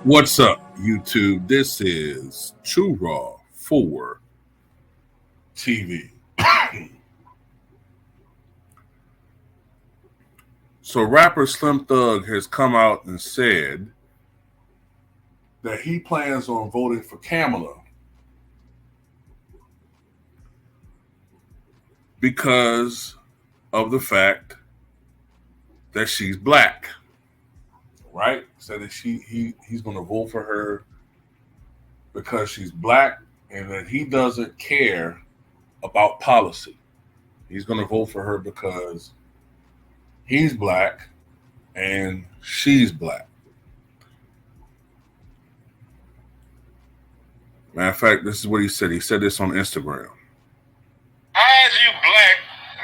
What's up, YouTube? This is True Raw for TV. So, rapper Slim Thug has come out and said that he plans on voting for Kamala because of the fact that she's black. Right? Said that he's going to vote for her because she's black and that he doesn't care about policy. He's going to vote for her because he's black and she's black. Matter of fact, this is what he said. He said this on Instagram. How is you black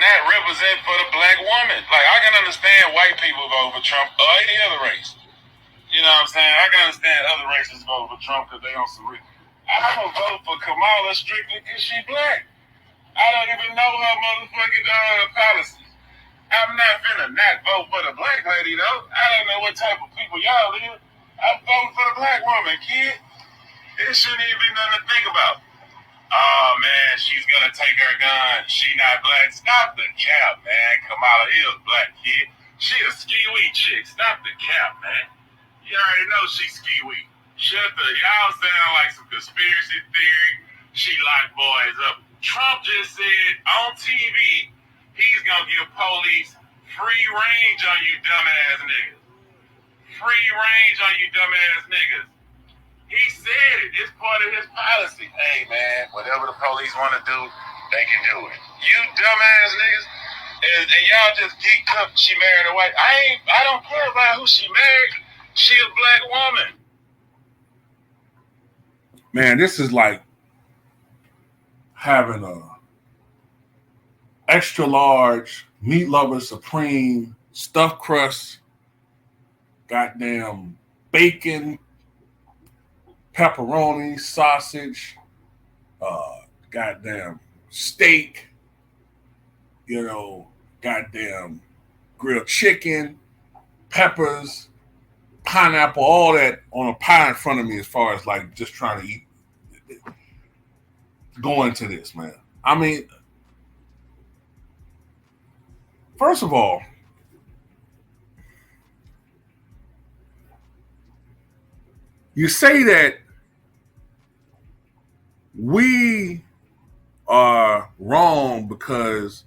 not represent for the black woman? Like, I can understand white people vote for Trump or any other race. You know what I'm saying? I can understand other races vote for Trump because they on some reason. I'm going to vote for Kamala strictly because she black. I don't even know her motherfucking policies. I'm not finna not vote for the black lady, though. I don't know what type of people y'all is. I'm voting for the black woman, kid. It shouldn't even be nothing to think about. Oh, man, she's gonna take her gun. She not black. Stop the cap, man. Kamala is black, kid. She a ski-wee chick. Stop the cap, man. You already know she's ski-wee. Y'all sound like some conspiracy theory. She locked boys up. Trump just said on TV he's gonna give police free range on you dumbass niggas. Free range on you dumbass niggas. He said it. It's part of his policy. Hey, man, whatever the police want to do, they can do it. You dumbass niggas, and y'all just geeked up. She married a white. I don't care about who she married. She a black woman. Man, this is like having a extra large meat lover supreme stuffed crust, goddamn bacon, pepperoni, sausage, goddamn steak, goddamn grilled chicken, peppers, pineapple, all that on a pie in front of me as far as like just trying to eat. Go into this, man. I mean, first of all, you say that we are wrong because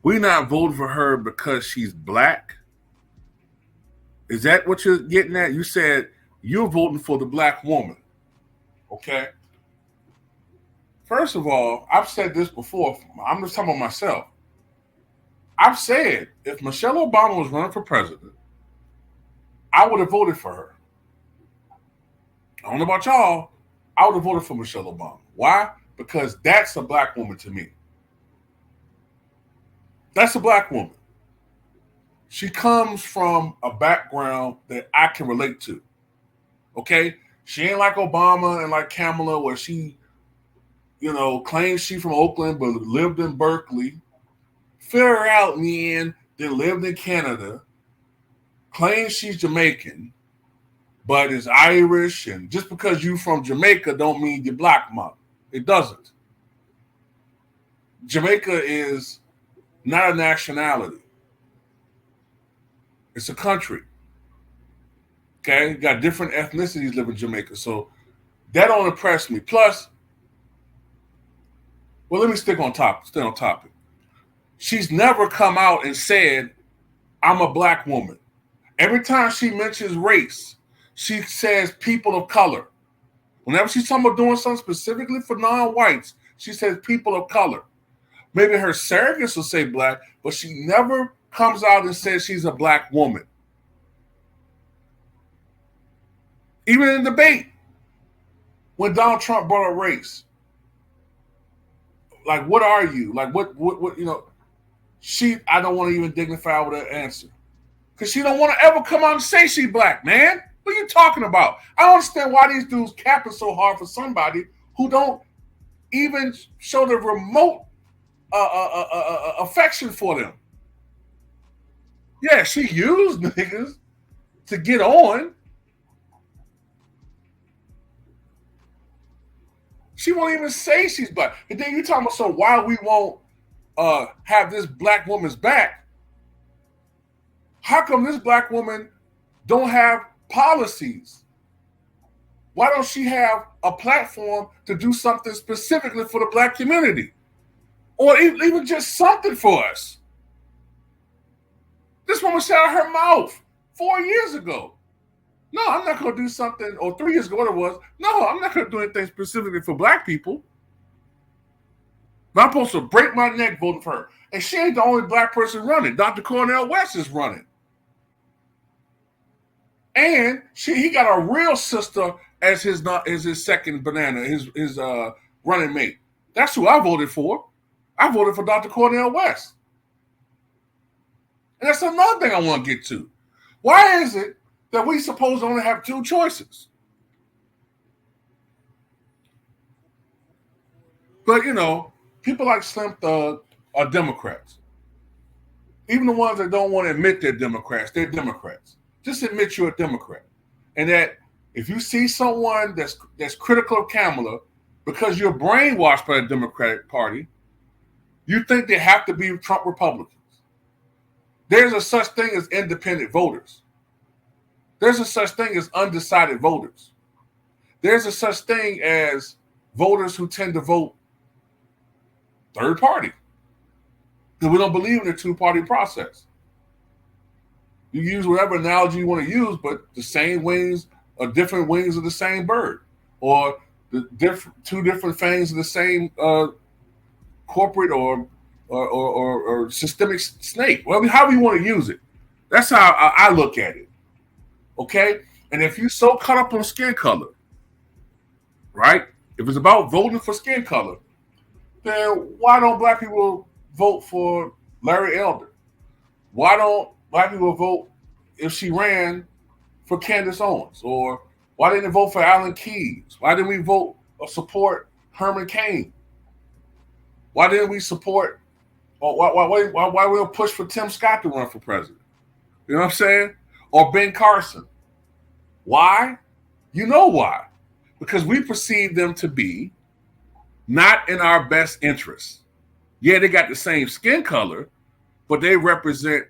we're not voting for her because she's black. Is that what you're getting at? You said you're voting for the black woman. Okay. First of all, I've said this before. I'm just talking about myself. I've said if Michelle Obama was running for president, I would have voted for her. I don't know about y'all. I would have voted for Michelle Obama. Why? Because that's a black woman to me. That's a black woman. She comes from a background that I can relate to. Okay? She ain't like Obama and like Kamala where she, claims she's from Oakland but lived in Berkeley, figured her out in the end, then lived in Canada, claims she's Jamaican, but is Irish, and just because you from Jamaica don't mean you're black, mom. It doesn't. Jamaica is not a nationality. It's a country. Okay? You got different ethnicities live in Jamaica, so that don't impress me. Plus, well, let me stay on topic. She's never come out and said, I'm a black woman. Every time she mentions race, she says people of color. Whenever she's talking about doing something specifically for non-whites, she says people of color. Maybe her surrogates will say black, but she never comes out and says she's a black woman. Even in debate, when Donald Trump brought up race, like, what are you? Like, what, I don't want to even dignify with her answer. Because she don't want to ever come out and say she black, man. What are you talking about? I don't understand why these dudes capping so hard for somebody who don't even show the remote affection for them. Yeah, she used niggas to get on. She won't even say she's black. And then you talking about, so why we won't have this black woman's back? How come this black woman don't have policies? Why don't she have a platform to do something specifically for the black community? Or even just something for us? This woman shut out her mouth 4 years ago. No, I'm not going to do something, or 3 years ago, what it was. No, I'm not going to do anything specifically for black people. But I'm supposed to break my neck voting for her. And she ain't the only black person running. Dr. Cornel West is running. And he got a real sister as his second banana, his running mate. That's who I voted for. I voted for Dr. Cornel West. And that's another thing I want to get to. Why is it that we supposed to only have two choices? But, people like Slim Thug are Democrats. Even the ones that don't want to admit they're Democrats. Just admit you're a Democrat. And that if you see someone that's critical of Kamala because you're brainwashed by the Democratic Party, you think they have to be Trump Republicans. There's a such thing as independent voters. There's a such thing as undecided voters. There's a such thing as voters who tend to vote third party. Because we don't believe in the two-party process. You use whatever analogy you want to use, but the same wings are different wings of the same bird. Or the two different fangs of the same corporate or systemic snake. Well, however you want to use it. That's how I look at it. Okay? And if you're so caught up on skin color, right? If it's about voting for skin color, then why don't black people vote for Larry Elder? Why don't black people vote if she ran for Candace Owens? Or why didn't they vote for Alan Keyes? Why didn't we vote or support Herman Cain? Why didn't we support, or why we don't push for Tim Scott to run for president? You know what I'm saying? Or Ben Carson. Why? You know why. Because we perceive them to be not in our best interests. Yeah, they got the same skin color, but they represent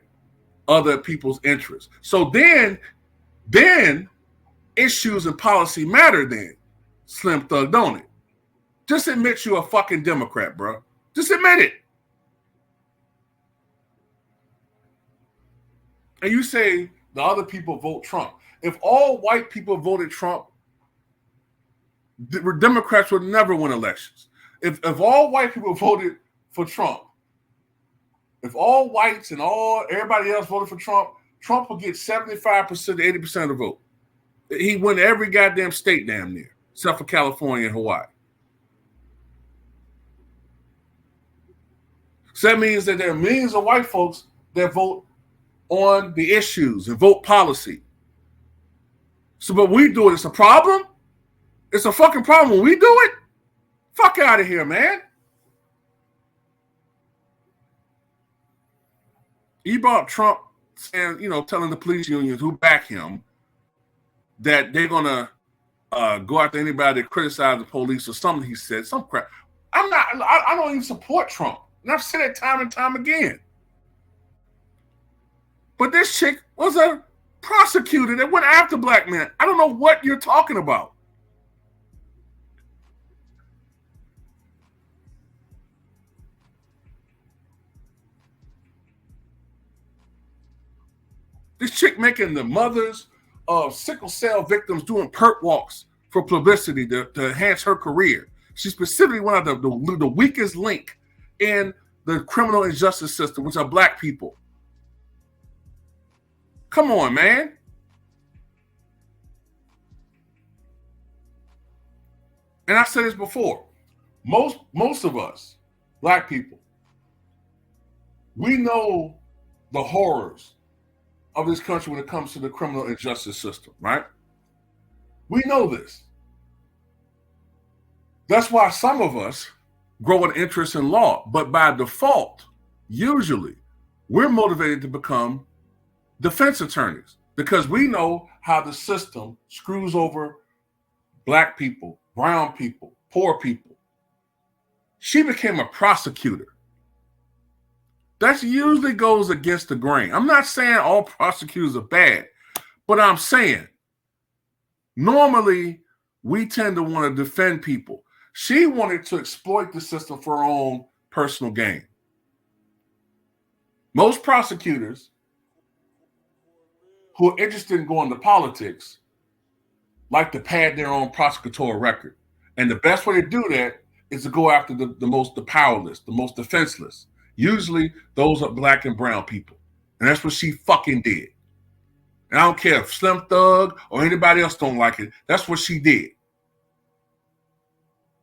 other people's interests. So then issues and policy matter then, Slim Thug, don't it? Just admit you're a fucking Democrat, bro. Just admit it. And you say the other people vote Trump. If all white people voted Trump, the Democrats would never win elections. If all white people voted for Trump, if all whites and everybody else voted for Trump, Trump would get 75% to 80% of the vote. He win every goddamn state damn near, except for California and Hawaii. So that means that there are millions of white folks that vote on the issues and vote policy. So, but we do it. It's a problem. It's a fucking problem when we do it. Fuck out of here, man. He brought Trump saying, telling the police unions who back him that they're gonna go after anybody that criticizes the police or something. He said some crap. I don't even support Trump, and I've said it time and time again. But this chick was a prosecutor that went after black men. I don't know what you're talking about. This chick making the mothers of sickle cell victims doing perk walks for publicity to enhance her career. She specifically went out the weakest link in the criminal and justice system, which are black people. Come on, man. And I said this before. Most of us, black people, we know the horrors of this country when it comes to the criminal and justice system, right? We know this. That's why some of us grow an interest in law, but by default, usually, we're motivated to become defense attorneys because we know how the system screws over black people, brown people, poor people. She became a prosecutor. That usually goes against the grain. I'm not saying all prosecutors are bad, but I'm saying normally we tend to want to defend people. She wanted to exploit the system for her own personal gain. Most prosecutors who are interested in going to politics like to pad their own prosecutorial record. And the best way to do that is to go after the powerless, the most defenseless. Usually those are black and brown people. And that's what she fucking did. And I don't care if Slim Thug or anybody else don't like it. That's what she did.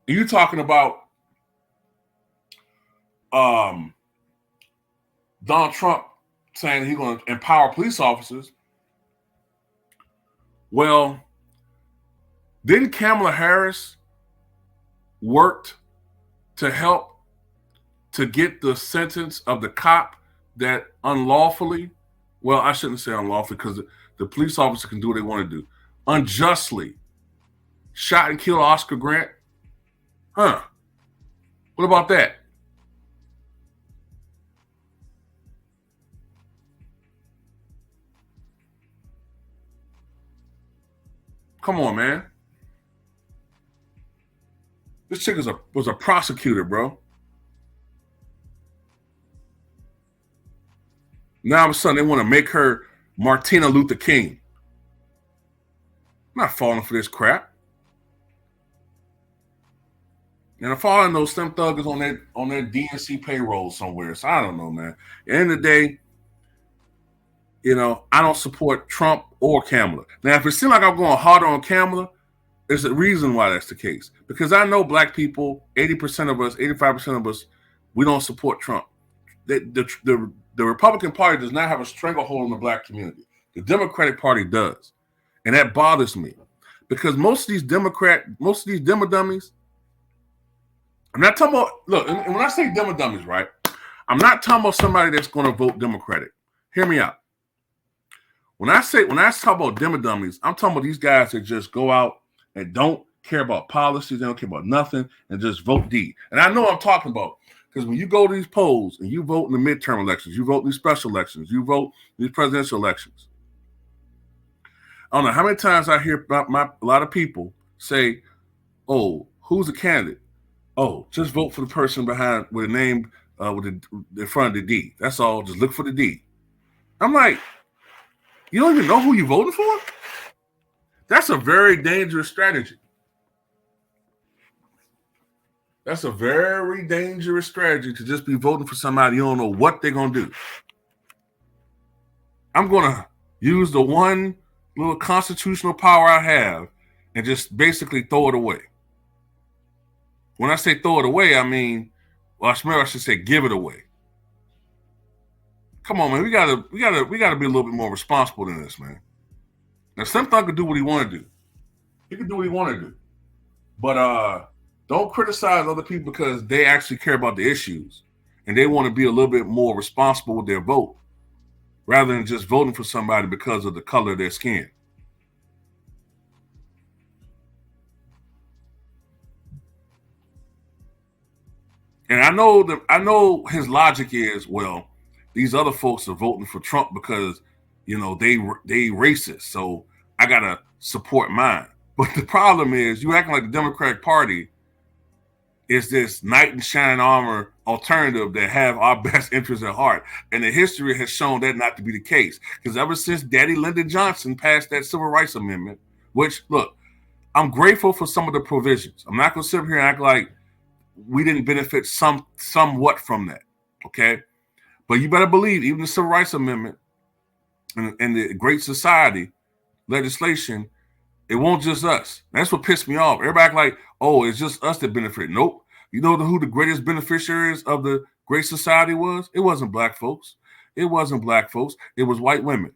And you're talking about Donald Trump saying he's going to empower police officers. Well, didn't Kamala Harris worked to help to get the sentence of the cop that unlawfully, well, I shouldn't say unlawfully because the police officer can do what they want to do, unjustly shot and killed Oscar Grant? Huh. What about that? Come on, man. This chick was a prosecutor, bro. Now all of a sudden they want to make her Martina Luther King. I'm not falling for this crap. And I'm following those Slim Thuggers on their DNC payroll somewhere. So I don't know, man. At the end of the day, I don't support Trump or Kamala. Now, if it seems like I'm going harder on Kamala, there's a reason why that's the case. Because I know black people, 80% of us, 85% of us, we don't support Trump. The Republican Party does not have a stranglehold on the black community. The Democratic Party does. And that bothers me. Because most of these demo dummies, I'm not talking about, look, and when I say demo dummies, right, I'm not talking about somebody that's going to vote Democratic. Hear me out. When I talk about demo dummies, I'm talking about these guys that just go out and don't care about policies, they don't care about nothing, and just vote D. And I know what I'm talking about. Because when you go to these polls and you vote in the midterm elections, you vote in these special elections, you vote in these presidential elections. I don't know how many times I hear a lot of people say, oh, who's the candidate? Oh, just vote for the person behind with a name with the front of the D. That's all. Just look for the D. I'm like, you don't even know who you're voting for? That's a very dangerous strategy. That's a very dangerous strategy to just be voting for somebody you don't know what they're going to do. I'm going to use the one little constitutional power I have and just basically throw it away. When I say throw it away, I mean, well, I should say give it away. Come on, man. We gotta be a little bit more responsible than this, man. Now, Slim Thug can do what he want to do. He can do what he want to do. But don't criticize other people because they actually care about the issues and they want to be a little bit more responsible with their vote rather than just voting for somebody because of the color of their skin. And I know his logic is, well, these other folks are voting for Trump because, they racist. So I gotta support mine. But the problem is you acting like the Democratic Party is this knight in shining armor alternative that have our best interests at heart. And the history has shown that not to be the case. Because ever since Daddy Lyndon Johnson passed that Civil Rights Amendment, which, look, I'm grateful for some of the provisions. I'm not going to sit here and act like we didn't benefit somewhat from that, okay? But you better believe even the Civil Rights Amendment and the Great Society legislation, it won't just us. That's what pissed me off. Everybody act like, oh, it's just us that benefit. Nope. You know who the greatest beneficiaries of the Great Society was? It wasn't black folks. It wasn't black folks. It was white women.